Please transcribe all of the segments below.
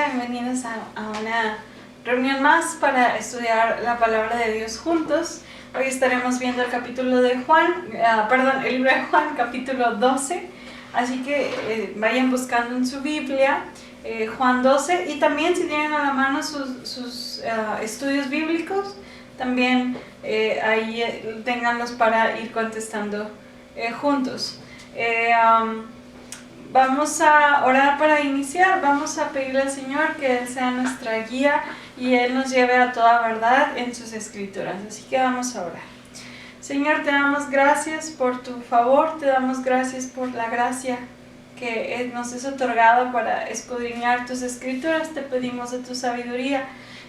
familia, bienvenidos a una reunión más para estudiar la palabra de Dios juntos. Hoy estaremos viendo el capítulo de el libro de Juan, capítulo 12. Así que vayan buscando en su Biblia Juan 12, y también si tienen a la mano sus estudios bíblicos, también ahí ténganlos para ir contestando juntos. Vamos a orar para iniciar. Vamos a pedirle al Señor que Él sea nuestra guía y Él nos lleve a toda verdad en sus escrituras. Así que vamos a orar. Señor, te damos gracias por tu favor, te damos gracias por la gracia que nos es otorgada para escudriñar tus escrituras. Te pedimos de tu sabiduría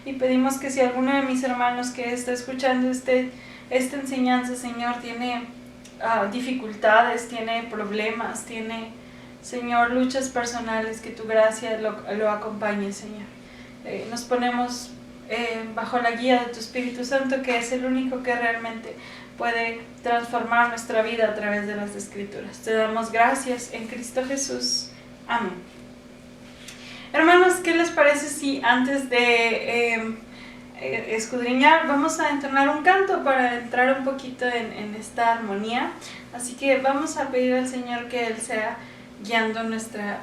y pedimos que si alguno de mis hermanos que está escuchando esta enseñanza, Señor, tiene dificultades, tiene problemas, tiene, Señor, luchas personales, que tu gracia lo acompañe, Señor. Nos ponemos bajo la guía de tu Espíritu Santo, que es el único que realmente puede transformar nuestra vida a través de las Escrituras. Te damos gracias en Cristo Jesús. Amén. Hermanos, ¿qué les parece si antes de escudriñar vamos a entonar un canto para entrar un poquito en esta armonía? Así que vamos a pedir al Señor que Él sea guiando nuestra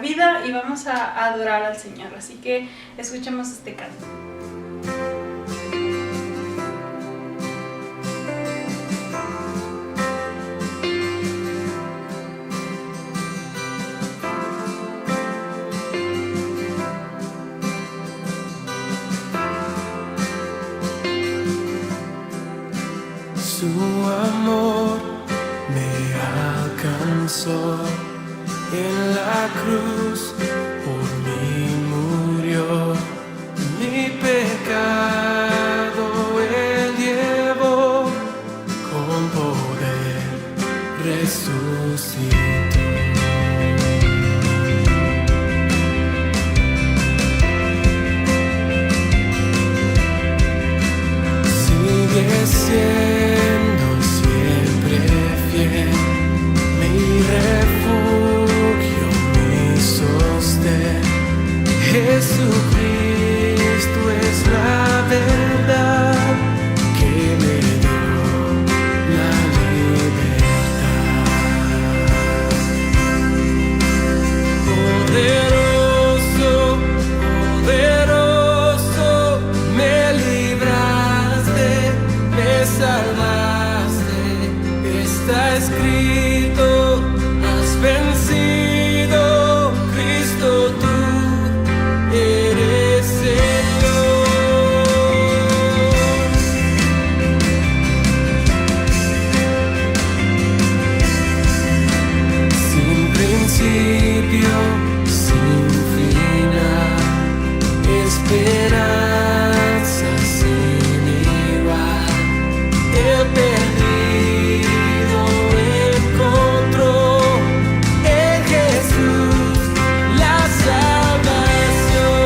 vida y vamos a adorar al Señor. Así que escuchemos este canto. Su amor me alcanzó, en la cruz por mí murió, mi pecado Él llevó, con poder resucitó. Sigue siendo siempre fiel, mi refugio, mi sostén. Jesucristo es la verdad que me dio la libertad. Poderoso, poderoso, me libraste, me salvaste. Está escrito, has vencido, Cristo, tú eres Señor. Sin principio, sin final, esperanza sin igual. El perdido encontró en Jesús la salvación.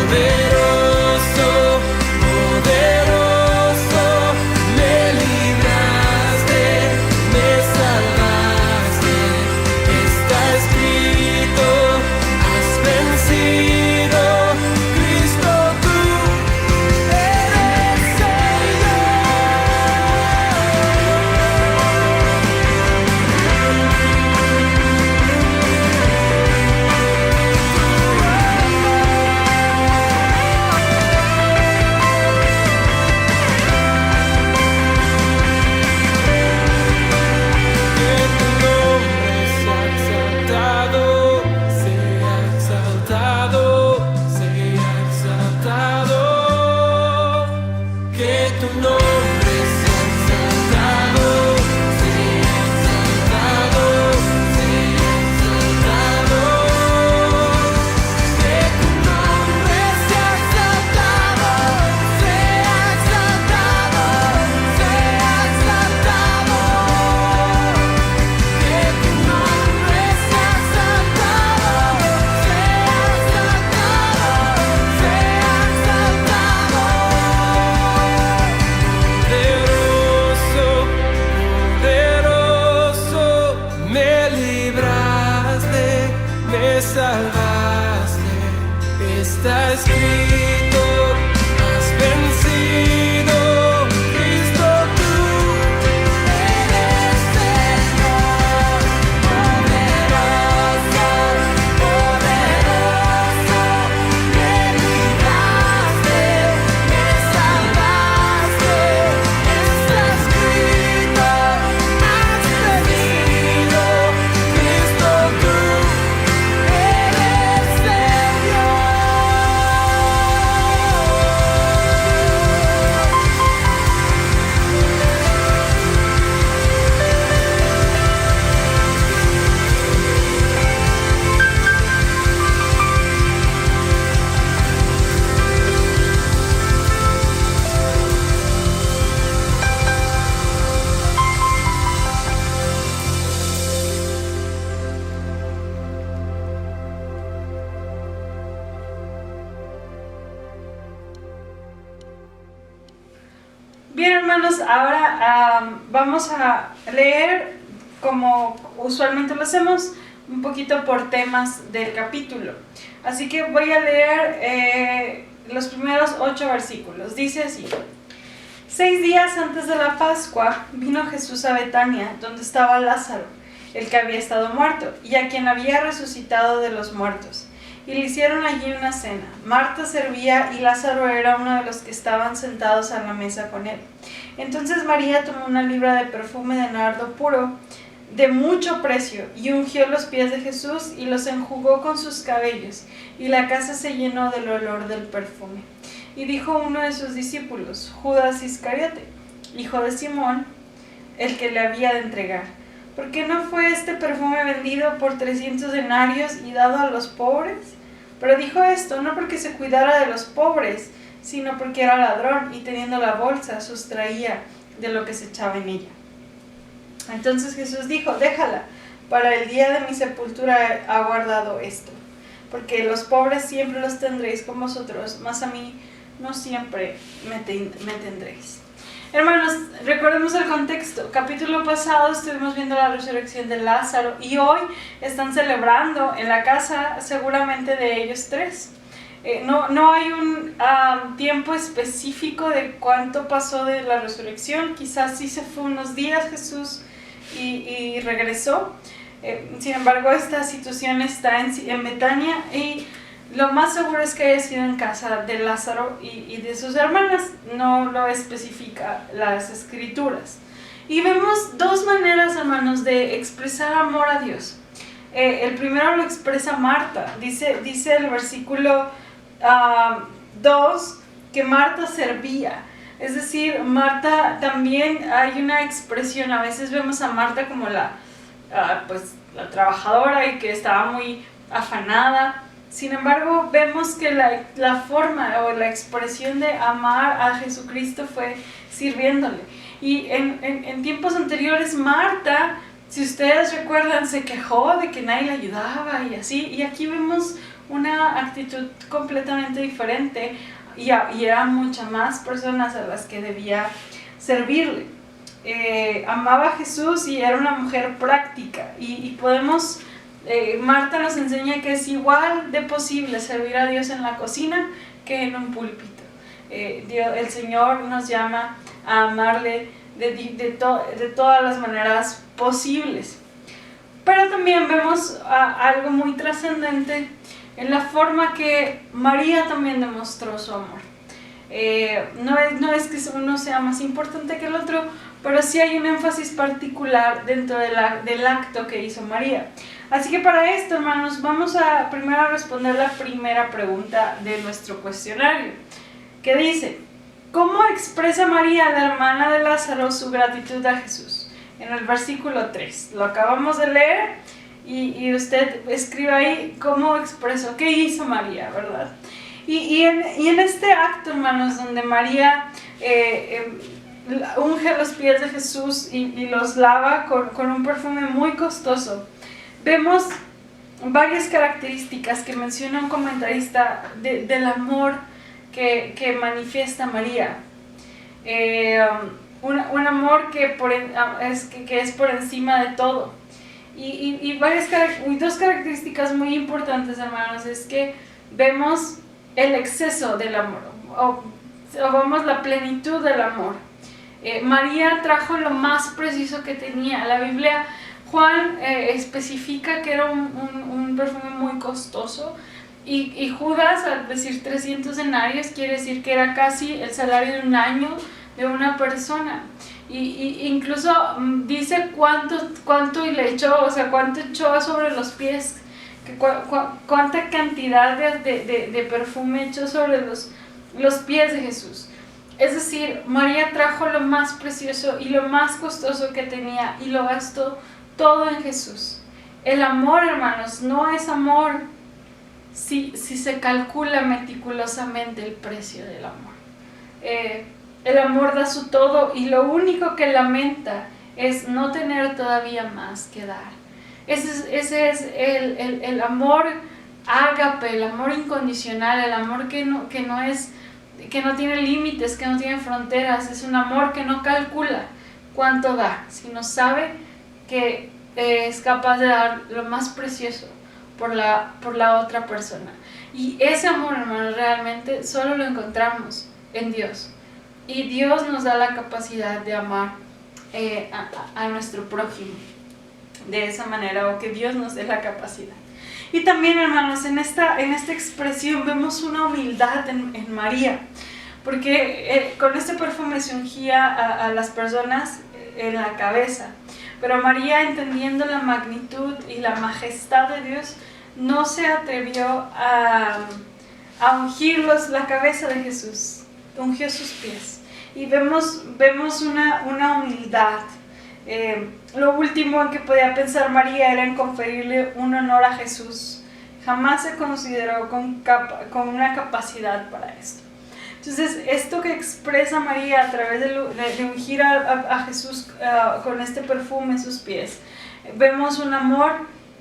Poderoso, poderoso, me libraste, me salvaste. Está escrito, has vencido, Cristo, tú eres Señor. Que tu nombre sea exaltado, sea exaltado, sea exaltado. Que tu nombre sea exaltado, sea exaltado, sea exaltado. Que tu nombre sea exaltado, sea exaltado, sea exaltado. Que tu nombre sea exaltado, sea exaltado, sea exaltado. Bien, hermanos, ahora vamos a leer, como usualmente lo hacemos, un poquito por temas del capítulo. Así que voy a leer los primeros 8 versículos. Dice así: 6 días antes de la Pascua vino Jesús a Betania, donde estaba Lázaro, el que había estado muerto, y a quien había resucitado de los muertos. Y le hicieron allí una cena. Marta servía y Lázaro era uno de los que estaban sentados a la mesa con él. Entonces María tomó una libra de perfume de nardo puro, de mucho precio, y ungió los pies de Jesús y los enjugó con sus cabellos, y la casa se llenó del olor del perfume. Y dijo uno de sus discípulos, Judas Iscariote, hijo de Simón, el que le había de entregar: ¿por qué no fue este perfume vendido por 300 denarios y dado a los pobres? Pero dijo esto no porque se cuidara de los pobres, sino porque era ladrón y teniendo la bolsa sustraía de lo que se echaba en ella. Entonces Jesús dijo: déjala, para el día de mi sepultura ha guardado esto. Porque los pobres siempre los tendréis con vosotros, mas a mí no siempre me tendréis. Hermanos, recordemos el contexto. Capítulo pasado estuvimos viendo la resurrección de Lázaro y hoy están celebrando en la casa seguramente de ellos tres. No hay un tiempo específico de cuánto pasó de la resurrección. Quizás sí se fue unos días Jesús y regresó. Sin embargo, esta situación está en Betania y lo más seguro es que haya sido en casa de Lázaro y de sus hermanas. No lo especifica las escrituras. Y vemos dos maneras, hermanos, de expresar amor a Dios. El primero lo expresa Marta. Dice el versículo 2 que Marta servía. Es decir, Marta también hay una expresión. A veces vemos a Marta como la trabajadora y que estaba muy afanada. Sin embargo, vemos que la forma o la expresión de amar a Jesucristo fue sirviéndole. Y en tiempos anteriores, Marta, si ustedes recuerdan, se quejó de que nadie le ayudaba y así. Y aquí vemos una actitud completamente diferente y eran muchas más personas a las que debía servirle. Amaba a Jesús y era una mujer práctica. Y podemos... Marta nos enseña que es igual de posible servir a Dios en la cocina que en un púlpito. El Señor nos llama a amarle de todas las maneras posibles. Pero también vemos algo muy trascendente en la forma que María también demostró su amor. No es que uno sea más importante que el otro, pero sí hay un énfasis particular dentro del acto que hizo María. Así que para esto, hermanos, vamos a primero responder la primera pregunta de nuestro cuestionario, que dice: ¿cómo expresa María, la hermana de Lázaro, su gratitud a Jesús? En el versículo 3, lo acabamos de leer y usted escribe ahí cómo expresó, qué hizo María, ¿verdad? Y en este acto, hermanos, donde María unge los pies de Jesús y los lava con un perfume muy costoso, vemos varias características que menciona un comentarista del amor que manifiesta María. Un amor que es por encima de todo. Y dos características muy importantes, hermanos, es que vemos el exceso del amor, o vemos la plenitud del amor. María trajo lo más preciso que tenía. La Biblia, Juan especifica que era un perfume muy costoso, y Judas, al decir 300 denarios, quiere decir que era casi el salario de un año de una persona. Y incluso dice cuánto le echó, o sea, cuánto echó sobre los pies, cuánta cantidad de perfume echó sobre los pies de Jesús. Es decir, María trajo lo más precioso y lo más costoso que tenía y lo gastó todo en Jesús. El amor, hermanos, no es amor si se calcula meticulosamente el precio del amor. El amor da su todo y lo único que lamenta es no tener todavía más que dar. Ese es el amor ágape, el amor incondicional, el amor que no es que no tiene límites, que no tiene fronteras. Es un amor que no calcula cuánto da, sino sabe que es capaz de dar lo más precioso por la otra persona. Y ese amor, hermanos, realmente solo lo encontramos en Dios. Y Dios nos da la capacidad de amar a nuestro prójimo de esa manera, o que Dios nos dé la capacidad. Y también, hermanos, en esta expresión vemos una humildad en María, porque con este perfume se ungía a las personas en la cabeza, pero María, entendiendo la magnitud y la majestad de Dios, no se atrevió a ungir la cabeza de Jesús, ungió sus pies. Y vemos una humildad. Lo último en que podía pensar María era en conferirle un honor a Jesús. Jamás se consideró con una capacidad para esto. Entonces, esto que expresa María a través de ungir a Jesús con este perfume en sus pies, vemos un amor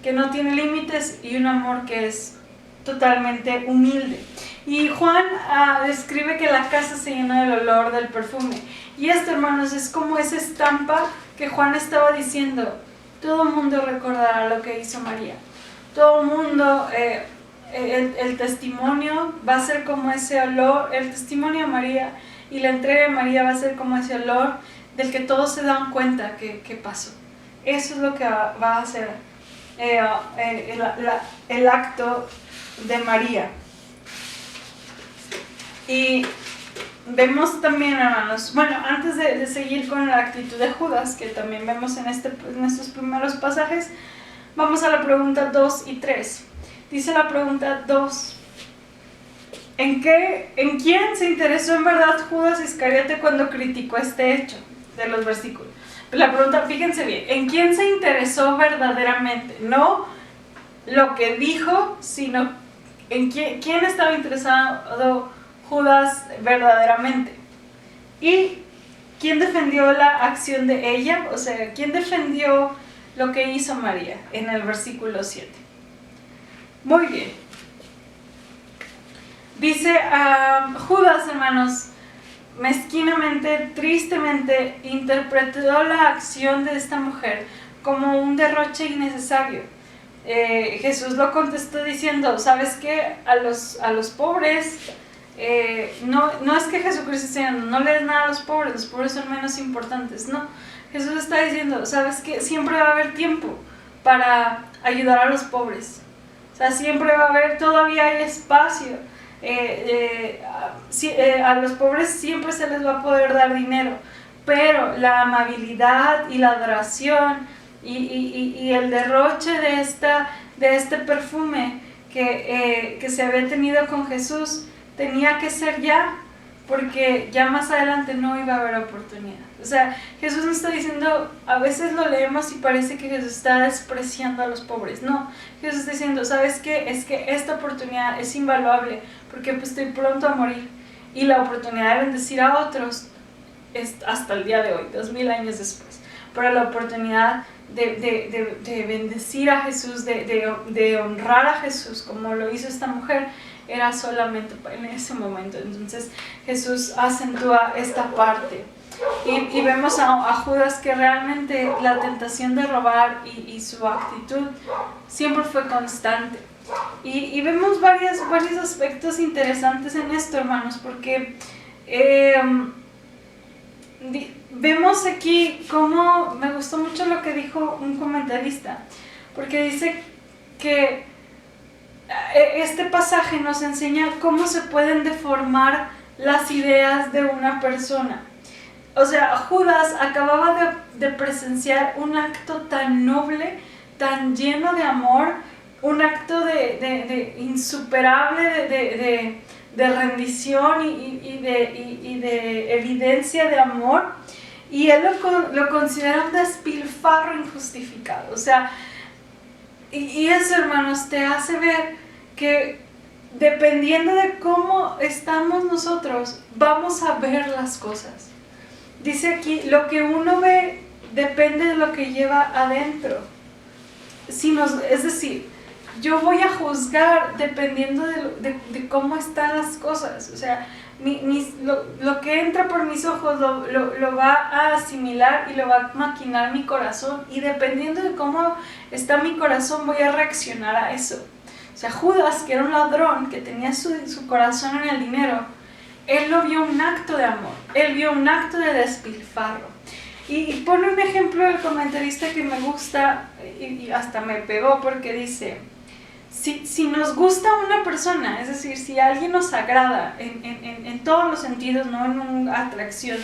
que no tiene límites y un amor que es totalmente humilde. Y Juan describe que la casa se llena del olor del perfume. Y esto, hermanos, es como esa estampa que Juan estaba diciendo. Todo el mundo recordará lo que hizo María. Todo el mundo, el testimonio va a ser como ese olor, el testimonio de María y la entrega de María va a ser como ese olor del que todos se dan cuenta que pasó. Eso es lo que va a ser el acto de María. Y vemos también, hermanos, bueno, antes de seguir con la actitud de Judas, que también vemos en estos primeros pasajes, vamos a la pregunta 2 y 3. Dice la pregunta 2: ¿En quién se interesó en verdad Judas Iscariote cuando criticó este hecho? De los versículos. La pregunta, fíjense bien, ¿en quién se interesó verdaderamente? No lo que dijo, sino en quién estaba interesado Judas verdaderamente. ¿Y quién defendió la acción de ella? O sea, ¿quién defendió lo que hizo María en el versículo 7? Muy bien. Dice Judas, hermanos, mezquinamente, tristemente, interpretó la acción de esta mujer como un derroche innecesario. Jesús lo contestó diciendo, ¿sabes qué? A los pobres, no es que Jesucristo esté diciendo, no le des nada a los pobres son menos importantes, no. Jesús está diciendo, ¿sabes qué? Siempre va a haber tiempo para ayudar a los pobres. O sea, siempre va a haber, todavía hay espacio. A los pobres siempre se les va a poder dar dinero, pero la amabilidad y la adoración y el derroche de este perfume que se había tenido con Jesús tenía que ser ya, porque ya más adelante no iba a haber oportunidad. O sea, Jesús nos está diciendo, a veces lo leemos y parece que Jesús está despreciando a los pobres. No, Jesús está diciendo, ¿sabes qué? Es que esta oportunidad es invaluable, porque pues estoy pronto a morir. Y la oportunidad de bendecir a otros es hasta el día de hoy, 2000 años después. Pero la oportunidad de bendecir a Jesús, de honrar a Jesús, como lo hizo esta mujer, era solamente en ese momento. Entonces Jesús acentúa esta parte. Y vemos a Judas que realmente la tentación de robar y su actitud siempre fue constante. Y vemos varios aspectos interesantes en esto, hermanos, porque vemos aquí cómo, me gustó mucho lo que dijo un comentarista, porque dice que este pasaje nos enseña cómo se pueden deformar las ideas de una persona. O sea, Judas acababa de presenciar un acto tan noble, tan lleno de amor, un acto de insuperable de rendición y de evidencia de amor, y él lo considera un despilfarro injustificado. O sea, y eso, hermanos, te hace ver que dependiendo de cómo estamos nosotros, vamos a ver las cosas. Dice aquí, lo que uno ve depende de lo que lleva adentro. Es decir, yo voy a juzgar dependiendo de cómo están las cosas. O sea, lo que entra por mis ojos lo va a asimilar y lo va a maquinar mi corazón, y dependiendo de cómo está mi corazón voy a reaccionar a eso. O sea, Judas, que era un ladrón, que tenía su corazón en el dinero, él lo vio un acto de amor, él vio un acto de despilfarro. Y pone un ejemplo del comentarista que me gusta y hasta me pegó, porque dice: si nos gusta una persona, es decir, si alguien nos agrada en todos los sentidos, no en una atracción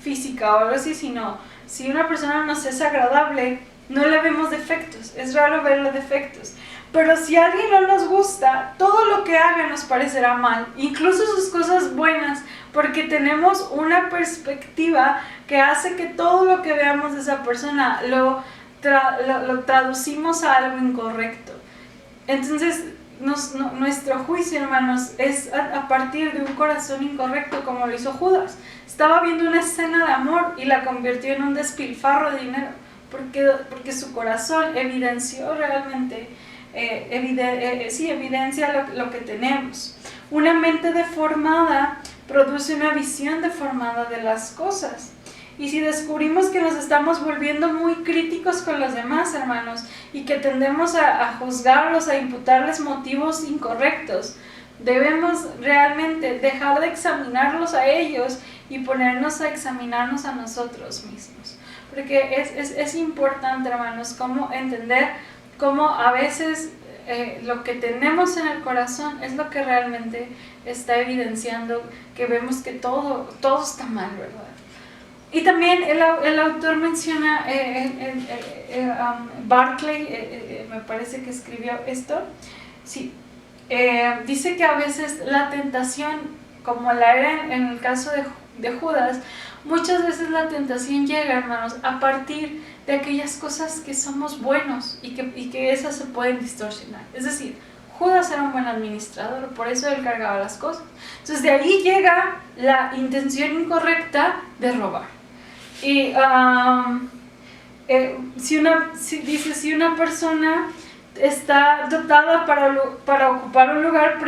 física o algo así, sino si una persona nos es agradable, no le vemos defectos, es raro verle defectos. Pero si a alguien no nos gusta, todo lo que haga nos parecerá mal, incluso sus cosas buenas, porque tenemos una perspectiva que hace que todo lo que veamos de esa persona lo traducimos a algo incorrecto. Entonces, nuestro juicio, hermanos, es a partir de un corazón incorrecto, como lo hizo Judas. Estaba viendo una escena de amor y la convirtió en un despilfarro de dinero, porque su corazón evidenció realmente, evidencia lo que tenemos. Una mente deformada produce una visión deformada de las cosas. Y si descubrimos que nos estamos volviendo muy críticos con los demás, hermanos, y que tendemos a juzgarlos, a imputarles motivos incorrectos, debemos realmente dejar de examinarlos a ellos y ponernos a examinarnos a nosotros mismos. Porque es importante, hermanos, cómo entender cómo a veces lo que tenemos en el corazón es lo que realmente está evidenciando que vemos que todo está mal, ¿verdad? Y también el autor menciona, Barclay, me parece que escribió esto, sí, dice que a veces la tentación, como la era en el caso de Judas, muchas veces la tentación llega, hermanos, a partir de aquellas cosas que somos buenos y que esas se pueden distorsionar. Es decir, Judas era un buen administrador, por eso él cargaba las cosas. Entonces de ahí llega la intención incorrecta de robar. Y si una persona está dotada para ocupar un lugar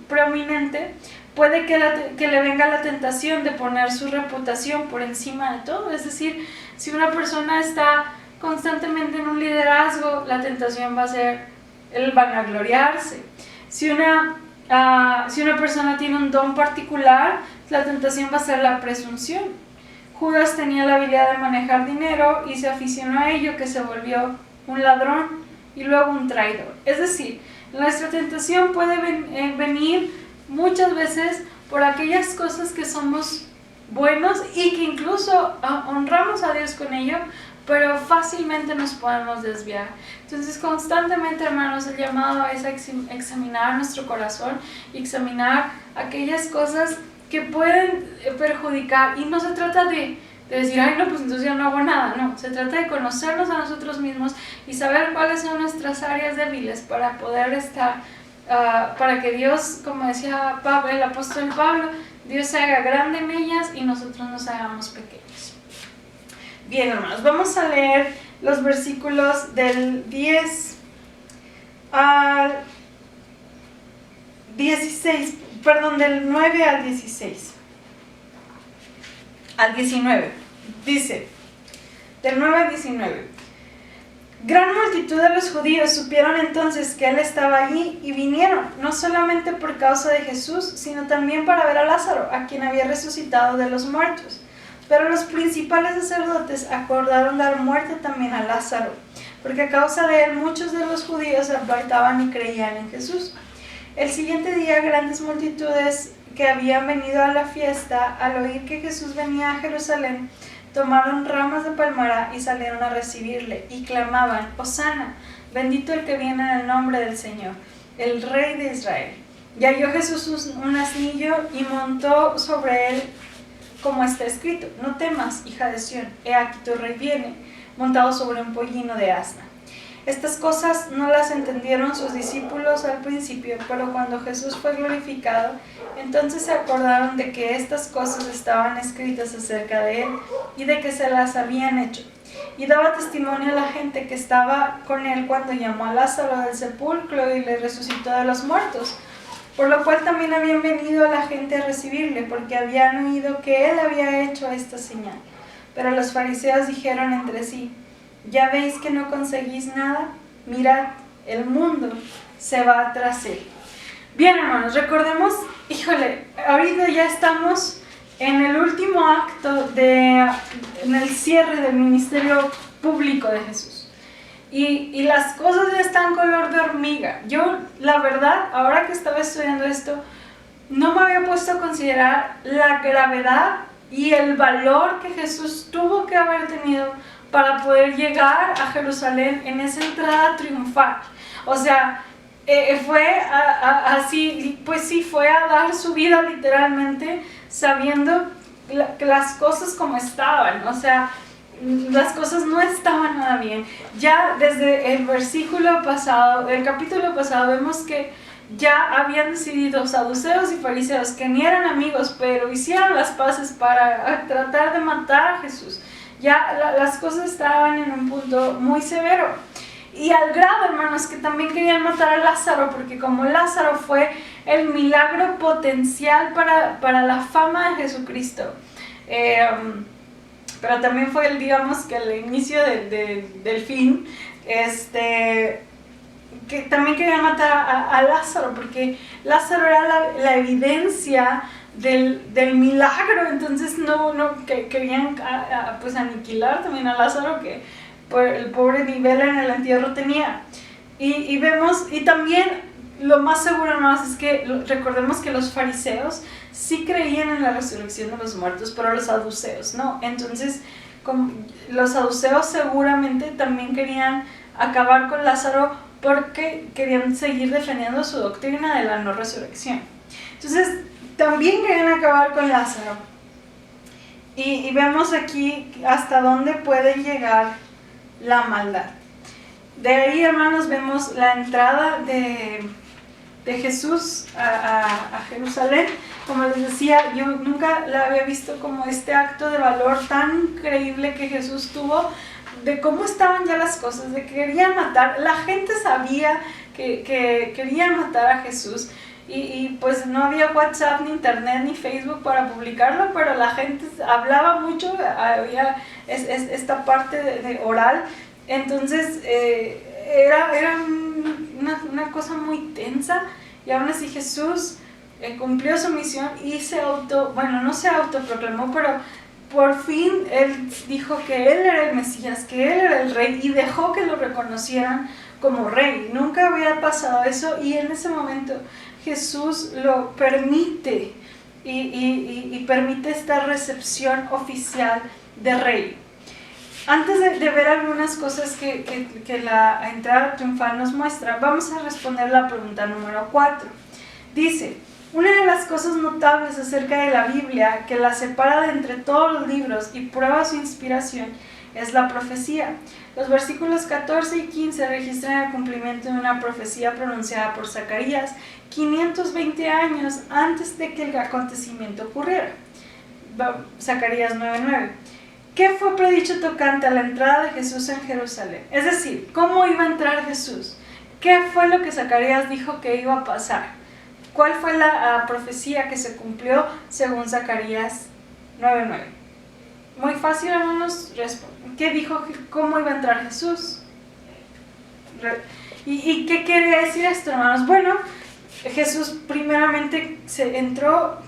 preeminente, puede que le venga la tentación de poner su reputación por encima de todo. Es decir, si una persona está constantemente en un liderazgo, la tentación va a ser el vanagloriarse. Si una persona tiene un don particular, la tentación va a ser la presunción. Judas tenía la habilidad de manejar dinero y se aficionó a ello, que se volvió un ladrón y luego un traidor. Es decir, nuestra tentación puede venir muchas veces por aquellas cosas que somos buenos y que incluso honramos a Dios con ello, pero fácilmente nos podemos desviar. Entonces, constantemente, hermanos, el llamado es a examinar nuestro corazón y examinar aquellas cosas que pueden perjudicar. Y no se trata de decir, ay no, pues entonces ya no hago nada. No, se trata de conocernos a nosotros mismos y saber cuáles son nuestras áreas débiles para poder estar, para que Dios, como decía el apóstol Pablo, Dios se haga grande en ellas y nosotros nos hagamos pequeños. Bien, hermanos, vamos a leer los versículos del 10 al 16, perdón, del 9 al 16. Al 19. Dice, del 9 al 19. Gran multitud de los judíos supieron entonces que él estaba allí y vinieron, no solamente por causa de Jesús, sino también para ver a Lázaro, a quien había resucitado de los muertos. Pero los principales sacerdotes acordaron dar muerte también a Lázaro, porque a causa de él muchos de los judíos se apartaban y creían en Jesús. El siguiente día, grandes multitudes que habían venido a la fiesta, al oír que Jesús venía a Jerusalén, tomaron ramas de palmera y salieron a recibirle, y clamaban, Hosana, bendito el que viene en el nombre del Señor, el Rey de Israel. Y halló Jesús un asnillo y montó sobre él, como está escrito, no temas, hija de Sión, he aquí tu rey viene, montado sobre un pollino de asna. Estas cosas no las entendieron sus discípulos al principio, pero cuando Jesús fue glorificado, entonces se acordaron de que estas cosas estaban escritas acerca de él y de que se las habían hecho. Y daba testimonio a la gente que estaba con él cuando llamó a Lázaro del sepulcro y le resucitó de los muertos. por lo cual también habían venido la gente a recibirle, porque habían oído que él había hecho esta señal. Pero los fariseos dijeron entre sí: ¿ya veis que no conseguís nada? Mirad, el mundo se va tras él. Bien, hermanos, recordemos, ahorita ya estamos en el último acto, en el cierre del ministerio público de Jesús. Y las cosas ya están color de hormiga. Yo, la verdad, ahora que estaba estudiando esto, no me había puesto a considerar la gravedad y el valor que Jesús tuvo que haber tenido para poder llegar a Jerusalén en esa entrada triunfal. O sea, fue así, pues sí, fue a dar su vida literalmente, sabiendo las cosas como estaban. O sea, las cosas no estaban nada bien. Ya desde el capítulo pasado, vemos que ya habían decidido saduceos y fariseos, que ni eran amigos, pero hicieron las paces para tratar de matar a Jesús. Ya las cosas estaban en un punto muy severo. Y al grado, hermanos, que también querían matar a Lázaro, porque como Lázaro fue el milagro potencial para la fama de Jesucristo, pero también fue el inicio del fin, que también querían matar a Lázaro, porque Lázaro era la evidencia del milagro. Entonces que querían pues aniquilar también a Lázaro, que por el pobre nivel en el entierro tenía. Y vemos, y también lo más seguro, hermanos, es que recordemos que los fariseos sí creían en la resurrección de los muertos, pero los saduceos no. Entonces los saduceos seguramente también querían acabar con Lázaro, porque querían seguir defendiendo su doctrina de la no resurrección. Entonces también querían acabar con Lázaro. Y vemos aquí hasta dónde puede llegar la maldad. De ahí, hermanos, vemos la entrada de Jesús a Jerusalén. Como les decía, yo nunca la había visto como este acto de valor tan increíble que Jesús tuvo, de cómo estaban ya las cosas, de que querían matar. La gente sabía que querían matar a Jesús, y pues no había WhatsApp, ni internet, ni Facebook para publicarlo, pero la gente hablaba mucho, había esta parte de oral. Entonces era una cosa muy tensa, y aún así Jesús cumplió su misión y no se autoproclamó, pero por fin él dijo que él era el Mesías, que él era el rey, y dejó que lo reconocieran como rey. Nunca había pasado eso, y en ese momento Jesús lo permite, y permite esta recepción oficial de rey. Antes de ver algunas cosas que la entrada triunfal nos muestra, vamos a responder la pregunta número 4. Dice: una de las cosas notables acerca de la Biblia, que la separa de entre todos los libros y prueba su inspiración, es la profecía. Los versículos 14 y 15 registran el cumplimiento de una profecía pronunciada por Zacarías 520 años antes de que el acontecimiento ocurriera. Zacarías 9:9. ¿Qué fue predicho tocante a la entrada de Jesús en Jerusalén? Es decir, ¿cómo iba a entrar Jesús? ¿Qué fue lo que Zacarías dijo que iba a pasar? ¿Cuál fue la profecía que se cumplió según Zacarías 9:9? Muy fácil, hermanos. ¿Qué dijo? ¿Cómo iba a entrar Jesús? ¿Y qué quiere decir esto, hermanos? Bueno, Jesús primeramente se entró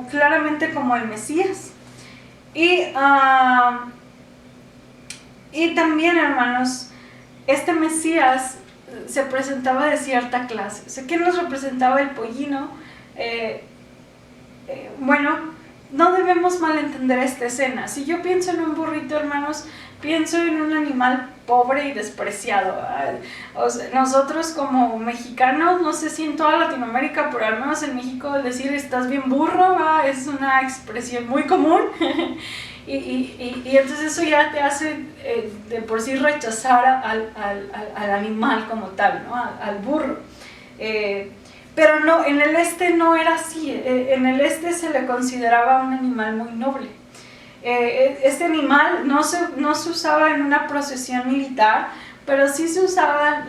claramente como el Mesías. Y también, hermanos, este Mesías se presentaba de cierta clase. O sea, ¿quién nos representaba? El pollino. Bueno, no debemos malentender esta escena. Si yo pienso en un burrito, hermanos, pienso en un animal pobre y despreciado. O sea, nosotros como mexicanos, no sé si en toda Latinoamérica, pero al menos en México, decir "estás bien burro", es una expresión muy común. Y entonces eso ya te hace de por sí rechazar al animal como tal, ¿no? Al burro. Pero no, en el este no era así. En el este se le consideraba un animal muy noble. Este animal no se usaba en una procesión militar, pero sí se usaba,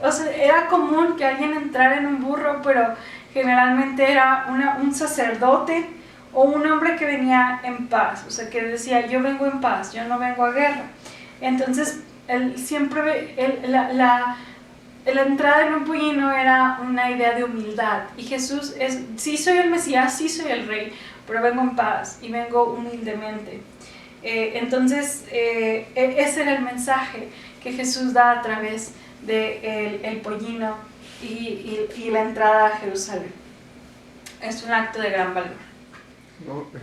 o sea, era común que alguien entrara en un burro, pero generalmente era un sacerdote o un hombre que venía en paz, o sea, que decía, yo vengo en paz, yo no vengo a guerra. Entonces, la entrada en un pollino era una idea de humildad, y Jesús es, sí soy el Mesías, sí soy el Rey, pero vengo en paz y vengo humildemente. Entonces, ese era el mensaje que Jesús da a través del pollino y la entrada a Jerusalén. Es un acto de gran valor.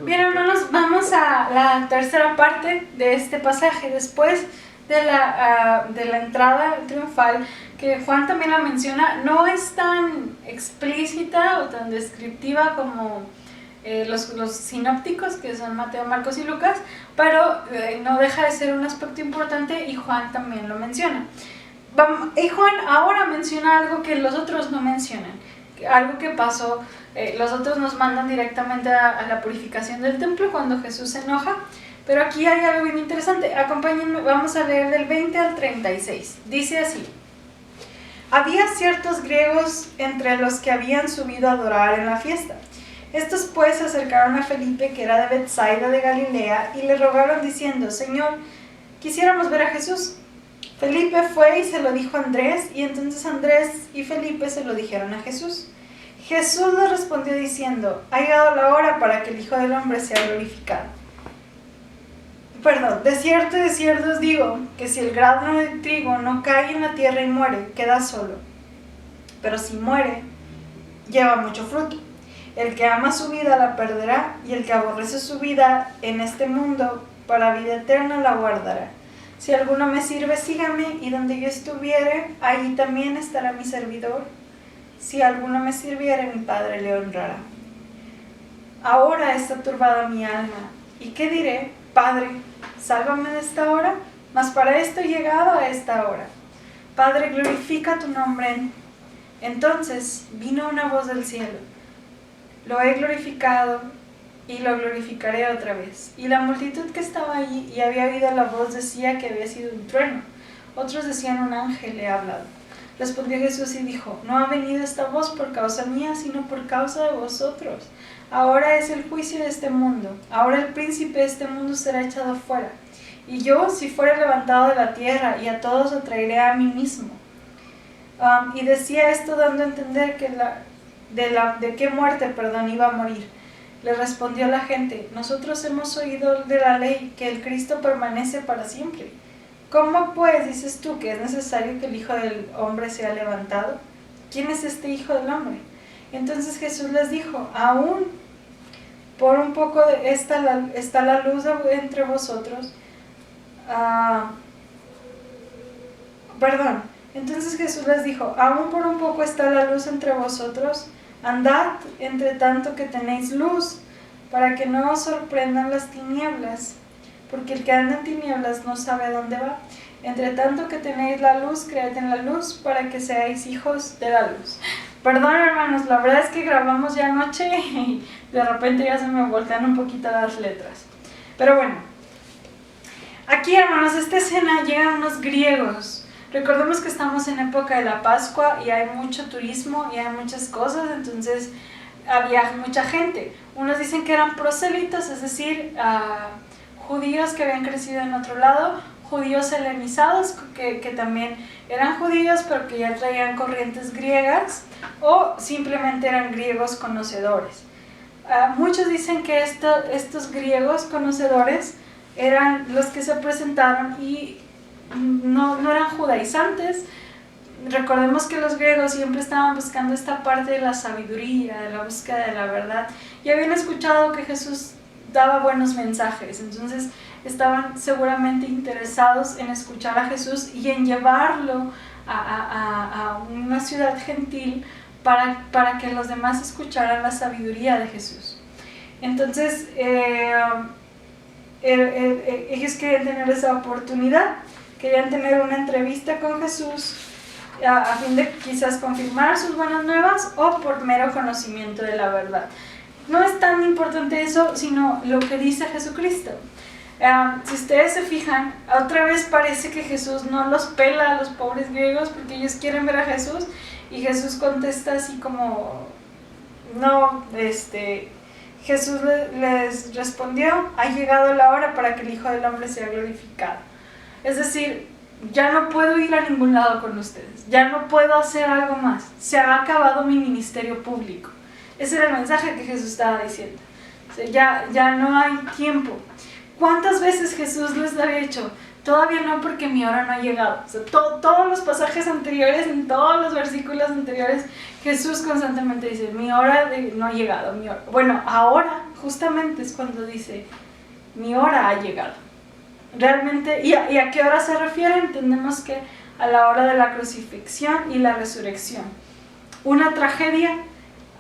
Bien, hermanos, vamos a la tercera parte de este pasaje. Después de la entrada triunfal, que Juan también la menciona, no es tan explícita o tan descriptiva como los sinópticos, que son Mateo, Marcos y Lucas, pero no deja de ser un aspecto importante, y Juan también lo menciona. Y Juan ahora menciona algo que los otros no mencionan, algo que pasó. Los otros nos mandan directamente a la purificación del templo cuando Jesús se enoja, pero aquí hay algo bien interesante. Acompáñenme, vamos a leer del 20 al 36. Dice así: había ciertos griegos entre los que habían subido a adorar en la fiesta. Estos pues se acercaron a Felipe, que era de Betsaida de Galilea, y le rogaron diciendo: Señor, quisiéramos ver a Jesús. Felipe fue y se lo dijo a Andrés, y entonces Andrés y Felipe se lo dijeron a Jesús. Jesús les respondió diciendo: ha llegado la hora para que el Hijo del Hombre sea glorificado. De cierto os digo, que si el grano de trigo no cae en la tierra y muere, queda solo. Pero si muere, lleva mucho fruto. El que ama su vida la perderá, y el que aborrece su vida en este mundo, para vida eterna la guardará. Si alguno me sirve, sígame, y donde yo estuviere, allí también estará mi servidor. Si alguno me sirviere, mi Padre le honrará. Ahora está turbada mi alma, ¿y qué diré? Padre, sálvame de esta hora, mas para esto he llegado a esta hora. Padre, glorifica tu nombre. Entonces vino una voz del cielo: lo he glorificado y lo glorificaré otra vez. Y la multitud que estaba allí y había oído la voz decía que había sido un trueno. Otros decían: un ángel le ha hablado. Respondió Jesús y dijo: no ha venido esta voz por causa mía, sino por causa de vosotros. Ahora es el juicio de este mundo. Ahora el príncipe de este mundo será echado fuera. Y yo, si fuere levantado de la tierra, y a todos atraeré a mí mismo. Y decía esto dando a entender que de qué muerte, iba a morir. Le respondió la gente: nosotros hemos oído de la ley que el Cristo permanece para siempre. ¿Cómo pues dices tú que es necesario que el Hijo del Hombre sea levantado? ¿Quién es este Hijo del Hombre? Entonces Jesús les dijo: aún por un poco está la luz entre vosotros. Entonces Jesús les dijo: aún por un poco está la luz entre vosotros. Andad entre tanto que tenéis luz, para que no os sorprendan las tinieblas, porque el que anda en tinieblas no sabe a dónde va. Entre tanto que tenéis la luz, creed en la luz, para que seáis hijos de la luz. Perdón, hermanos, la verdad es que grabamos ya anoche y de repente ya se me voltean un poquito las letras. Pero bueno, aquí, hermanos, esta escena llegan unos griegos. Recordemos que estamos en época de la Pascua y hay mucho turismo y hay muchas cosas, entonces había mucha gente. Unos dicen que eran prosélitos, es decir, judíos que habían crecido en otro lado, judíos helenizados, que también eran judíos pero que ya traían corrientes griegas, o simplemente eran griegos conocedores. Muchos dicen que estos griegos conocedores eran los que se presentaron y no eran judaizantes. Recordemos que los griegos siempre estaban buscando esta parte de la sabiduría, de la búsqueda de la verdad, y habían escuchado que Jesús daba buenos mensajes, entonces estaban seguramente interesados en escuchar a Jesús y en llevarlo a una ciudad gentil para que los demás escucharan la sabiduría de Jesús. Entonces ellos querían tener esa oportunidad, querían tener una entrevista con Jesús a fin de quizás confirmar sus buenas nuevas o por mero conocimiento de la verdad. No es tan importante eso, sino lo que dice Jesucristo. Si ustedes se fijan, otra vez parece que Jesús no los pela a los pobres griegos porque ellos quieren ver a Jesús, y Jesús contesta así como no, Jesús les respondió, ha llegado la hora para que el Hijo del Hombre sea glorificado. Es decir, ya no puedo ir a ningún lado con ustedes, ya no puedo hacer algo más, se ha acabado mi ministerio público. Ese era el mensaje que Jesús estaba diciendo. O sea, ya no hay tiempo. ¿Cuántas veces Jesús les había dicho? Todavía no, porque mi hora no ha llegado. O sea, todos los pasajes anteriores, en todos los versículos anteriores, Jesús constantemente dice, mi hora no ha llegado. Bueno, ahora justamente es cuando dice, mi hora ha llegado. Realmente, ¿y a qué hora se refiere? Entendemos que a la hora de la crucifixión y la resurrección. Una tragedia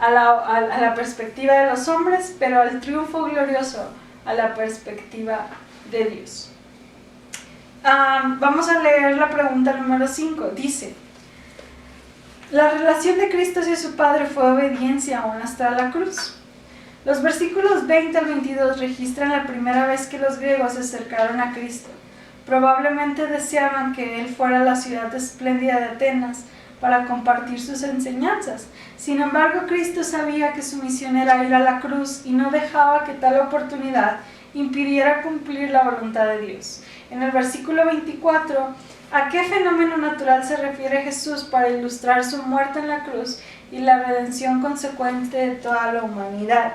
a la perspectiva de los hombres, pero al triunfo glorioso a la perspectiva de Dios. Vamos a leer la pregunta número 5. Dice, la relación de Cristo hacia su Padre fue obediencia aún hasta la cruz. Los versículos 20 al 22 registran la primera vez que los griegos se acercaron a Cristo. Probablemente deseaban que Él fuera a la ciudad espléndida de Atenas para compartir sus enseñanzas. Sin embargo, Cristo sabía que su misión era ir a la cruz y no dejaba que tal oportunidad impidiera cumplir la voluntad de Dios. En el versículo 24, ¿a qué fenómeno natural se refiere Jesús para ilustrar su muerte en la cruz y la redención consecuente de toda la humanidad?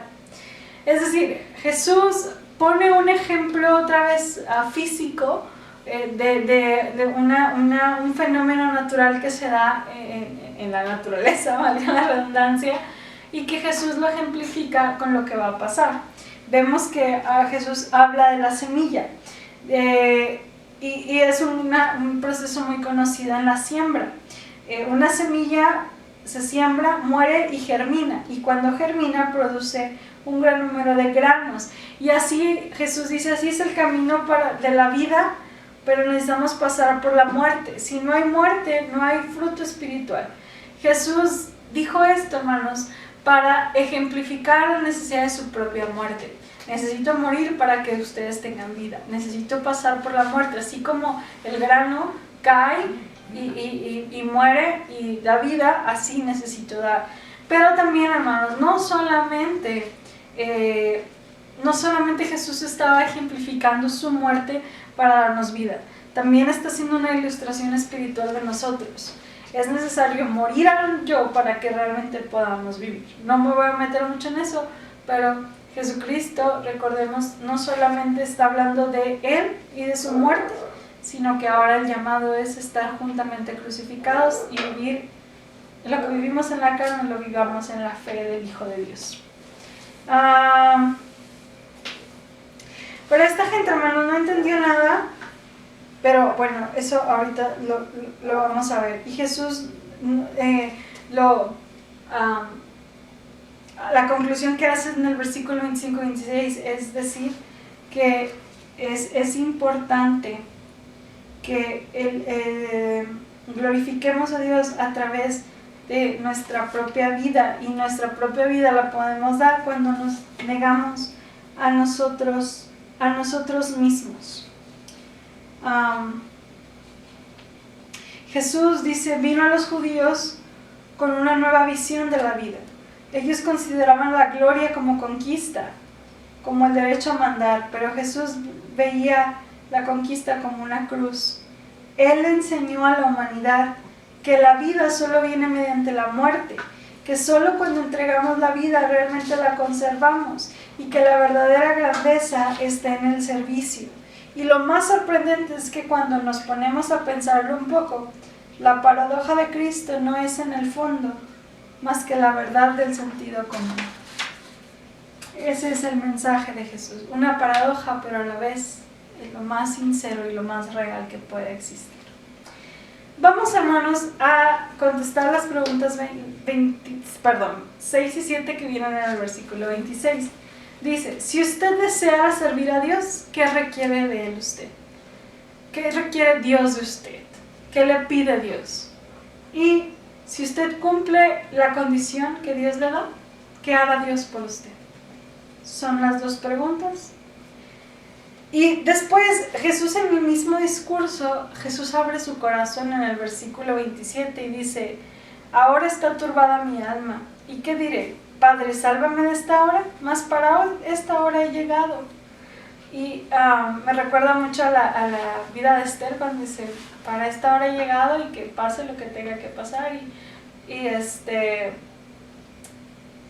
Es decir, Jesús pone un ejemplo otra vez físico de un fenómeno natural que se da en la naturaleza, valga la redundancia, y que Jesús lo ejemplifica con lo que va a pasar. Vemos que Jesús habla de la semilla, y es un proceso muy conocido en la siembra. Una semilla se siembra, muere y germina, y cuando germina produce un gran número de granos, y así Jesús dice, así es el camino de la vida, pero necesitamos pasar por la muerte. Si no hay muerte, no hay fruto espiritual. Jesús dijo esto, hermanos, para ejemplificar la necesidad de su propia muerte. Necesito morir para que ustedes tengan vida, necesito pasar por la muerte, así como el grano cae y muere y da vida, así necesito dar. Pero también, hermanos, no solamente Jesús estaba ejemplificando su muerte para darnos vida, también está haciendo una ilustración espiritual de nosotros. Es necesario morir al yo para que realmente podamos vivir. No me voy a meter mucho en eso, pero Jesucristo, recordemos, no solamente está hablando de Él y de su muerte, sino que ahora el llamado es estar juntamente crucificados y vivir lo que vivimos en la carne, lo vivamos en la fe del Hijo de Dios. Pero esta gente, hermano, no entendió nada, pero bueno, eso ahorita lo vamos a ver. Y Jesús la conclusión que hace en el versículo 25-26 es decir que es importante que glorifiquemos a Dios a través de nuestra propia vida, y nuestra propia vida la podemos dar cuando nos negamos a nosotros mismos. Jesús dice, vino a los judíos con una nueva visión de la vida. Ellos consideraban la gloria como conquista, como el derecho a mandar, pero Jesús veía la conquista como una cruz. Él enseñó a la humanidad que la vida solo viene mediante la muerte, que solo cuando entregamos la vida realmente la conservamos, y que la verdadera grandeza está en el servicio. Y lo más sorprendente es que cuando nos ponemos a pensarlo un poco, la paradoja de Cristo no es en el fondo más que la verdad del sentido común. Ese es el mensaje de Jesús, una paradoja, pero a la vez es lo más sincero y lo más real que puede existir. Vamos, hermanos, a contestar las preguntas 6 y 7 que vienen en el versículo 26. Dice, si usted desea servir a Dios, ¿qué requiere de él usted? ¿Qué requiere Dios de usted? ¿Qué le pide Dios? Y si usted cumple la condición que Dios le da, ¿qué hará Dios por usted? Son las dos preguntas. Y después Jesús, en el mismo discurso, Jesús abre su corazón en el versículo 27 y dice, ahora está turbada mi alma, ¿y qué diré? Padre, sálvame de esta hora, mas para esta hora he llegado. Y me recuerda mucho a la vida de Esther, cuando dice, para esta hora he llegado y que pase lo que tenga que pasar.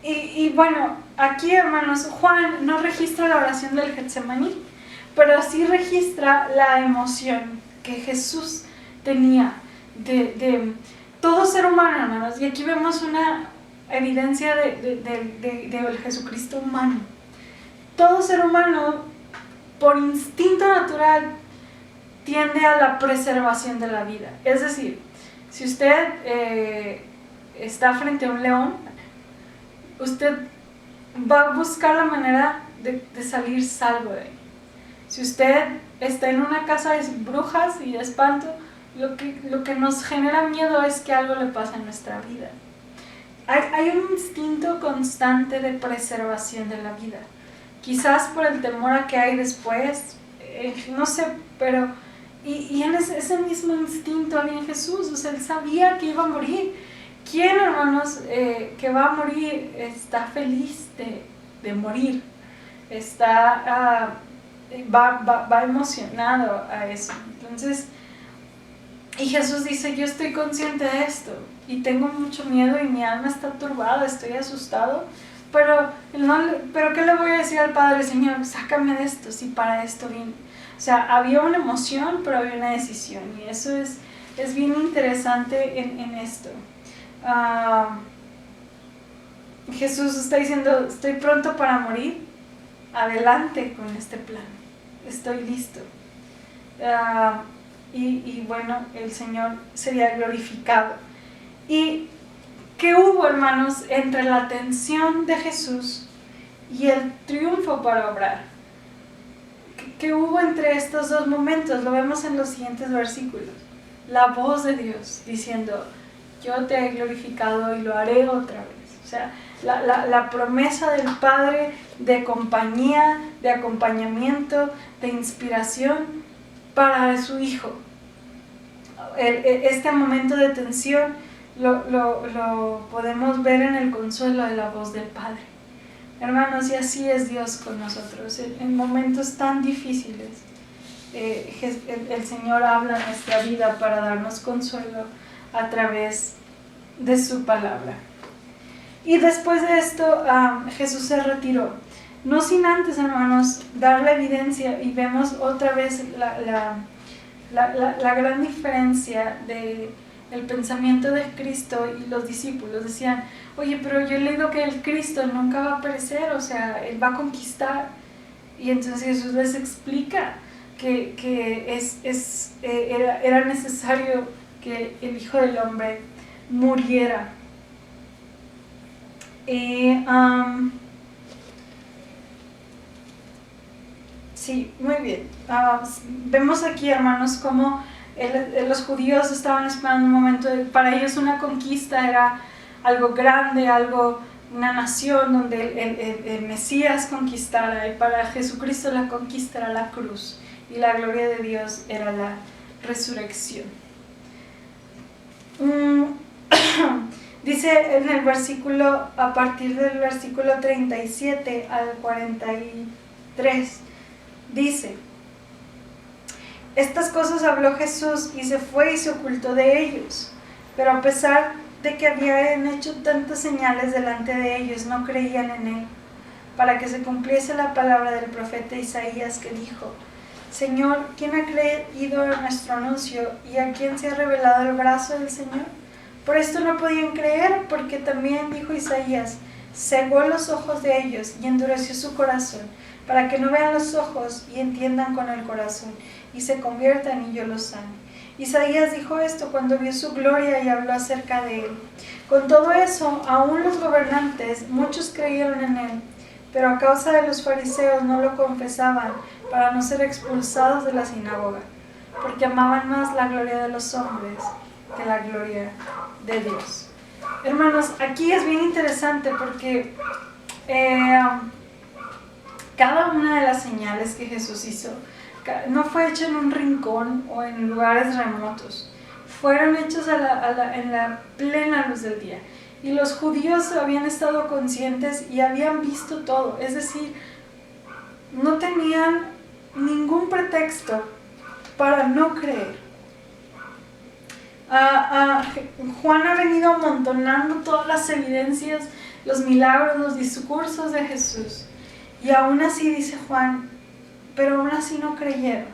Y bueno, aquí, hermanos, Juan no registra la oración del Getsemaní, pero sí registra la emoción que Jesús tenía de todo ser humano, hermanos. Y aquí vemos una evidencia del Jesucristo humano. Todo ser humano, por instinto natural, tiende a la preservación de la vida. Es decir, si usted está frente a un león, usted va a buscar la manera de salir salvo de él. Si usted está en una casa de brujas y de espanto, lo que nos genera miedo es que algo le pase en nuestra vida. Hay un instinto constante de preservación de la vida. Quizás por el temor a que hay después, no sé, pero... Y en ese mismo instinto había en Jesús, o sea, él sabía que iba a morir. ¿Quién, hermanos, que va a morir está feliz de morir? Va emocionado a eso. Entonces, y Jesús dice, yo estoy consciente de esto y tengo mucho miedo y mi alma está turbada, estoy asustado, pero ¿qué le voy a decir al Padre? Señor, sácame de esto, si para esto vine. O sea, había una emoción, pero había una decisión, y eso es bien interesante en esto. Jesús está diciendo, estoy pronto para morir, adelante con este plan, estoy listo. Y bueno, el Señor sería glorificado. ¿Y qué hubo, hermanos, entre la tensión de Jesús y el triunfo para obrar? ¿Qué hubo entre estos dos momentos? Lo vemos en los siguientes versículos. La voz de Dios diciendo, yo te he glorificado y lo haré otra vez. O sea, la promesa del Padre de compañía, de acompañamiento, de inspiración para su Hijo. Este momento de tensión lo podemos ver en el consuelo de la voz del Padre. Hermanos, y así es Dios con nosotros. En momentos tan difíciles, el Señor habla en nuestra vida para darnos consuelo a través de su palabra. Y después de esto, Jesús se retiró. No sin antes, hermanos, dar la evidencia, y vemos otra vez la gran diferencia de el pensamiento de Cristo y los discípulos. Decían, oye, pero yo he leído que el Cristo nunca va a perecer, o sea, Él va a conquistar. Y entonces Jesús les explica que era necesario que el Hijo del Hombre muriera. Sí, muy bien. Vemos aquí, hermanos, cómo los judíos estaban esperando un momento, para ellos una conquista era algo grande, una nación donde el Mesías conquistara, y para Jesucristo la conquista era la cruz, y la gloria de Dios era la resurrección. Dice en el versículo, a partir del versículo 37 al 43, dice, estas cosas habló Jesús y se fue y se ocultó de ellos, pero a pesar de que habían hecho tantas señales delante de ellos, no creían en él, para que se cumpliese la palabra del profeta Isaías, que dijo, Señor, ¿quién ha creído a nuestro anuncio y a quién se ha revelado el brazo del Señor? Por esto no podían creer, porque también dijo Isaías, cegó los ojos de ellos y endureció su corazón, para que no vean los ojos y entiendan con el corazón, y se conviertan y yo los sane. Isaías dijo esto cuando vio su gloria y habló acerca de él. Con todo eso, aún los gobernantes, muchos creyeron en él, pero a causa de los fariseos no lo confesaban, para no ser expulsados de la sinagoga, porque amaban más la gloria de los hombres que la gloria de Dios. Hermanos, aquí es bien interesante porque cada una de las señales que Jesús hizo no fue hecha en un rincón o en lugares remotos, fueron hechos en la plena luz del día. Y los judíos habían estado conscientes y habían visto todo, es decir, no tenían ningún pretexto para no creer. Juan ha venido amontonando todas las evidencias, los milagros, los discursos de Jesús. Y aún así dice Juan, pero aún así no creyeron.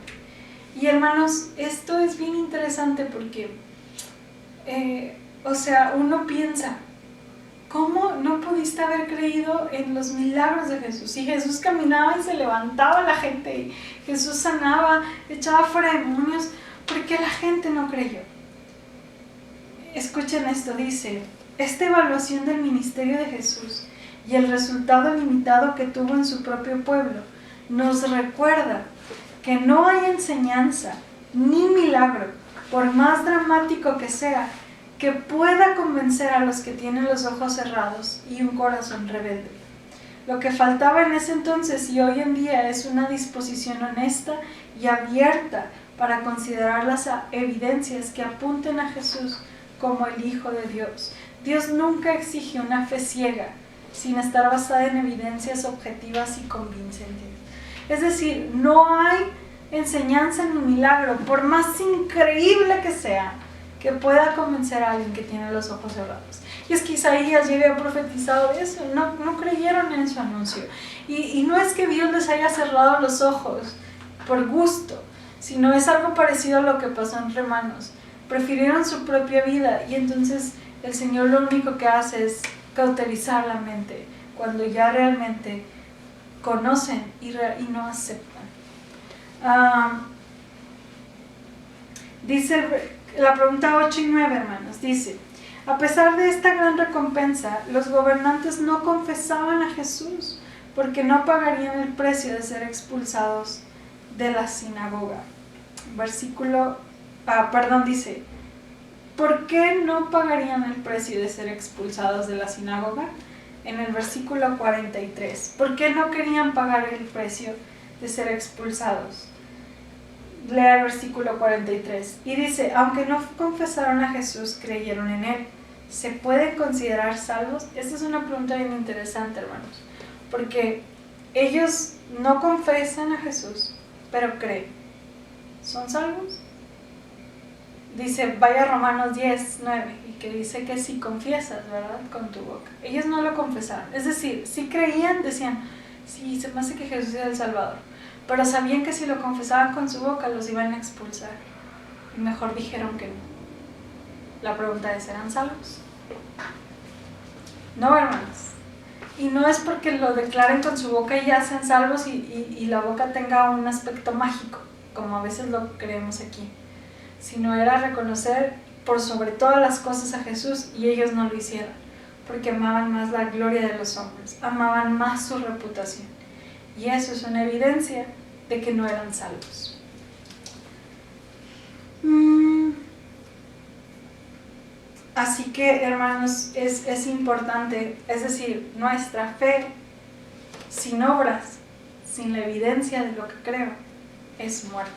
Y hermanos, esto es bien interesante porque, uno piensa, ¿cómo no pudiste haber creído en los milagros de Jesús? Si Jesús caminaba y se levantaba la gente, y Jesús sanaba, echaba fuera demonios, ¿por qué la gente no creyó? Escuchen esto, dice, esta evaluación del ministerio de Jesús y el resultado limitado que tuvo en su propio pueblo nos recuerda que no hay enseñanza ni milagro, por más dramático que sea, que pueda convencer a los que tienen los ojos cerrados y un corazón rebelde. Lo que faltaba en ese entonces y hoy en día es una disposición honesta y abierta para considerar las evidencias que apunten a Jesús como el Hijo de Dios. Dios nunca exige una fe ciega, sin estar basada en evidencias objetivas y convincentes. Es decir, no hay enseñanza ni milagro, por más increíble que sea, que pueda convencer a alguien que tiene los ojos cerrados. Y es que Isaías ya había profetizado eso, no creyeron en su anuncio. Y no es que Dios les haya cerrado los ojos por gusto, sino es algo parecido a lo que pasó entre hermanos. Prefirieron su propia vida y entonces el Señor lo único que hace es cauterizar la mente cuando ya realmente conocen y no aceptan. Dice la pregunta 8 y 9, hermanos, dice, a pesar de esta gran recompensa, los gobernantes no confesaban a Jesús porque no pagarían el precio de ser expulsados de la sinagoga. Dice, ¿por qué no pagarían el precio de ser expulsados de la sinagoga? En el versículo 43, ¿por qué no querían pagar el precio de ser expulsados? Lea el versículo 43 y dice, aunque no confesaron a Jesús, creyeron en Él. ¿Se pueden considerar salvos? Esta es una pregunta bien interesante, hermanos, porque ellos no confesan a Jesús, pero creen. ¿Son salvos? Dice, vaya Romanos 10, 9, y que dice que si confiesas, ¿verdad?, con tu boca. Ellos no lo confesaron, es decir, si creían, decían, sí, se me hace que Jesús es el Salvador, pero sabían que si lo confesaban con su boca los iban a expulsar, y mejor dijeron que no. La pregunta es, ¿serán salvos? No, hermanos, y no es porque lo declaren con su boca y ya sean salvos y la boca tenga un aspecto mágico, como a veces lo creemos aquí, sino era reconocer por sobre todas las cosas a Jesús, y ellos no lo hicieron, porque amaban más la gloria de los hombres, amaban más su reputación, y eso es una evidencia de que no eran salvos. Así que, hermanos, es importante, es decir, nuestra fe sin obras, sin la evidencia de lo que creo, es muerta.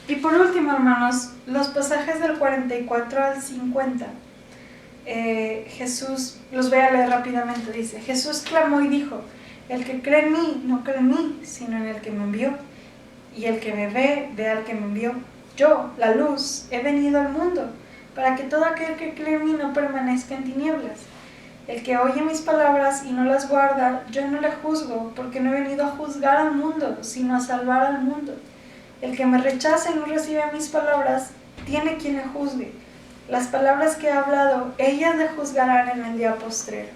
Y por último, hermanos, los pasajes del 44 al 50, Jesús, los voy a leer rápidamente, dice, Jesús clamó y dijo, el que cree en mí, no cree en mí, sino en el que me envió, y el que me ve al que me envió. Yo, la luz, he venido al mundo, para que todo aquel que cree en mí no permanezca en tinieblas. El que oye mis palabras y no las guarda, yo no le juzgo, porque no he venido a juzgar al mundo, sino a salvar al mundo. El que me rechaza y no recibe mis palabras, tiene quien le juzgue. Las palabras que he hablado, ellas le juzgarán en el día postrero,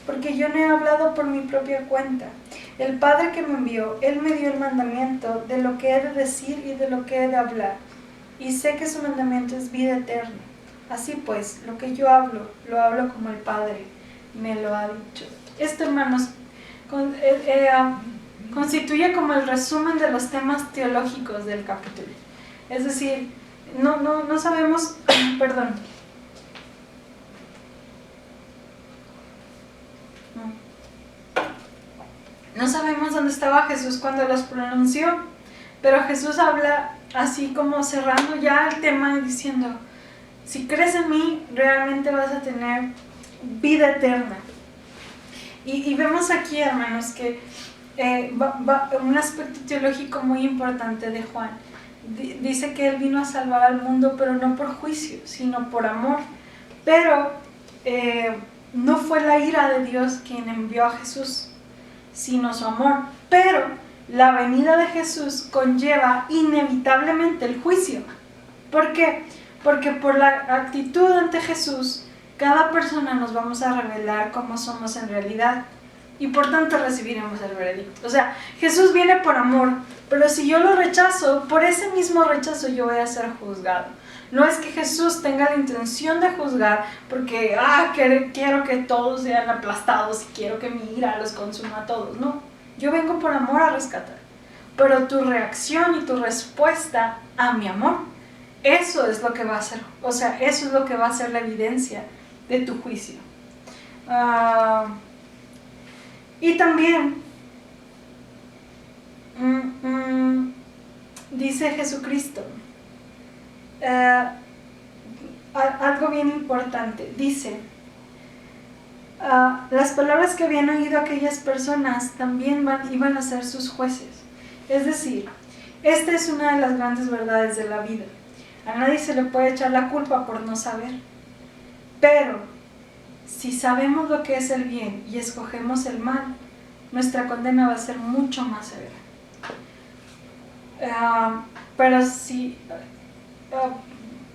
porque yo no he hablado por mi propia cuenta. El Padre que me envió, Él me dio el mandamiento de lo que he de decir y de lo que he de hablar, y sé que su mandamiento es vida eterna. Así pues, lo que yo hablo, lo hablo como el Padre me lo ha dicho. Esto, hermanos, constituye como el resumen de los temas teológicos del capítulo. Es decir, no sabemos, perdón, no sabemos dónde estaba Jesús cuando los pronunció, pero Jesús habla así como cerrando ya el tema y diciendo, Si crees en mí, realmente vas a tener vida eterna. Y vemos aquí, hermanos, que un aspecto teológico muy importante de Juan. Dice que él vino a salvar al mundo, pero no por juicio, sino por amor. Pero no fue la ira de Dios quien envió a Jesús, sino su amor. Pero la venida de Jesús conlleva inevitablemente el juicio. ¿Por qué? Porque por la actitud ante Jesús, cada persona nos vamos a revelar cómo somos en realidad. Y por tanto recibiremos el veredicto. O sea, Jesús viene por amor, pero si yo lo rechazo, por ese mismo rechazo yo voy a ser juzgado. No es que Jesús tenga la intención de juzgar porque quiero que todos sean aplastados y quiero que mi ira los consuma a todos. No, yo vengo por amor a rescatar. Pero tu reacción y tu respuesta a mi amor, eso es lo que va a ser, o sea, eso es lo que va a ser la evidencia de tu juicio. Y también dice Jesucristo algo bien importante. Dice, las palabras que habían oído aquellas personas también iban a ser sus jueces. Es decir, esta es una de las grandes verdades de la vida. A nadie se le puede echar la culpa por no saber. Pero si sabemos lo que es el bien y escogemos el mal, nuestra condena va a ser mucho más severa. Pero si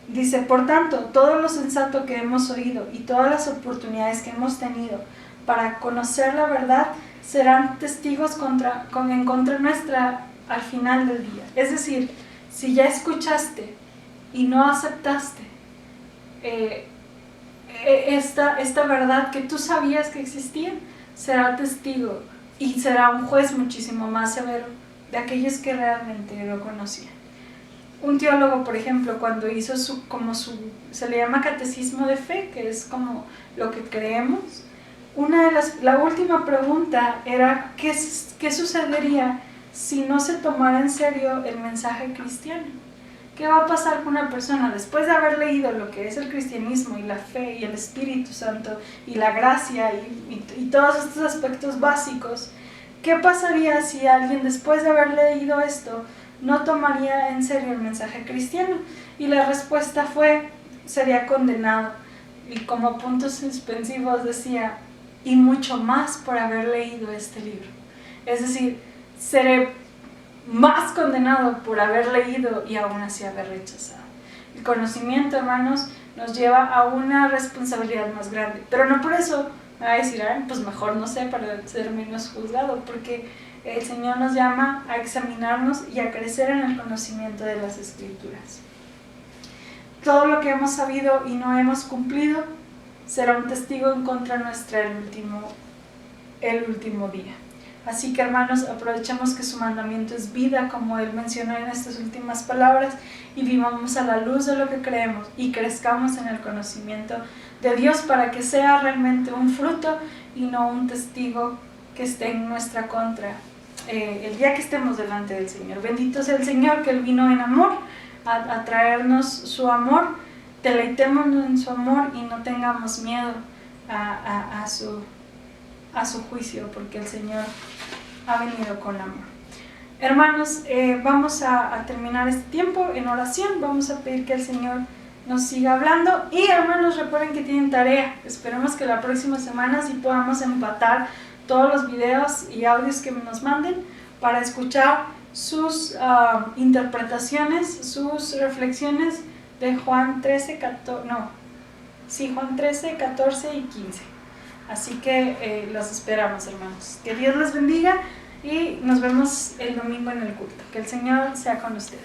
dice, por tanto, todo lo sensato que hemos oído y todas las oportunidades que hemos tenido para conocer la verdad serán testigos en contra nuestra al final del día. Es decir, si ya escuchaste y no aceptaste esta verdad que tú sabías que existía, será testigo y será un juez muchísimo más severo de aquellos que realmente lo conocían. Un teólogo, por ejemplo, cuando hizo se le llama catecismo de fe, que es como lo que creemos, la última pregunta era ¿qué sucedería si no se tomara en serio el mensaje cristiano? ¿Qué va a pasar con una persona después de haber leído lo que es el cristianismo y la fe y el Espíritu Santo y la gracia y todos estos aspectos básicos? ¿Qué pasaría si alguien después de haber leído esto no tomaría en serio el mensaje cristiano? Y la respuesta sería condenado. Y como puntos suspensivos decía, y mucho más por haber leído este libro. Es decir, seré más condenado por haber leído y aún así haber rechazado. El conocimiento, hermanos, nos lleva a una responsabilidad más grande, pero no por eso me va a decir, pues mejor no sé, para ser menos juzgado, porque el Señor nos llama a examinarnos y a crecer en el conocimiento de las Escrituras. Todo lo que hemos sabido y no hemos cumplido será un testigo en contra nuestra el último día. Así que, hermanos, aprovechemos que su mandamiento es vida, como Él mencionó en estas últimas palabras, y vivamos a la luz de lo que creemos y crezcamos en el conocimiento de Dios para que sea realmente un fruto y no un testigo que esté en nuestra contra el día que estemos delante del Señor. Bendito sea el Señor, que Él vino en amor a traernos su amor. Deleitémonos en su amor y no tengamos miedo a su juicio, porque el Señor ha venido con amor. Hermanos, vamos a terminar este tiempo en oración. Vamos a pedir que el Señor nos siga hablando. Y hermanos, recuerden que tienen tarea. Esperemos que la próxima semana sí podamos empatar todos los videos y audios que nos manden para escuchar sus interpretaciones, sus reflexiones de Juan 13, 14 y 15. Así que los esperamos, hermanos. Que Dios los bendiga y nos vemos el domingo en el culto. Que el Señor sea con ustedes.